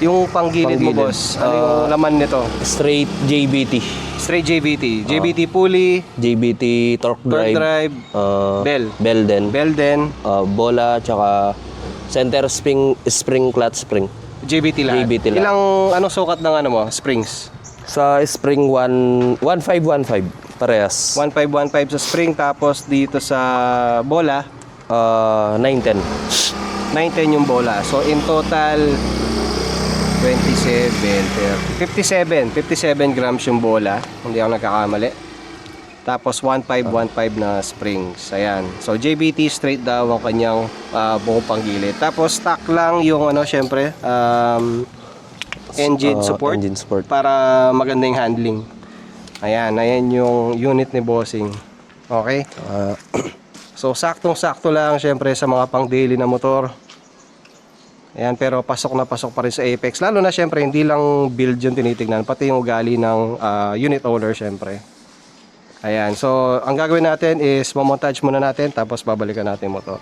Yung panggilid mo, boss, ano yung laman nito? Straight JBT. Straight JBT. JBT pulley, JBT torque torque drive. drive, bell. Bell din. Bell din, Bola, tsaka center spring clutch spring. JBT lahat. JBT lahat. Ilang anong sukat ng ano mo? Springs? Sa spring 1515 parehas. 1515 sa spring, tapos dito sa bola 910. 910 yung bola. So in total 27, 30, 57 grams yung bola, hindi ako nagkakamali. Tapos 1515 na springs. Ayan. So JBT straight daw ang kanyang buong panggilid. Tapos stock lang yung ano, syempre, engine support, Engine support. para maganda yung handling. Ayan yung unit ni Bossing. Okay? So saktong-sakto lang syempre sa mga pang daily na motor. Ayan, pero pasok na pasok pa rin sa Apex. Lalo na syempre hindi lang build yung tinitignan, pati yung ugali ng unit owner syempre. Ayan, so ang gagawin natin is mamontage muna natin, tapos babalikan natin yung motor.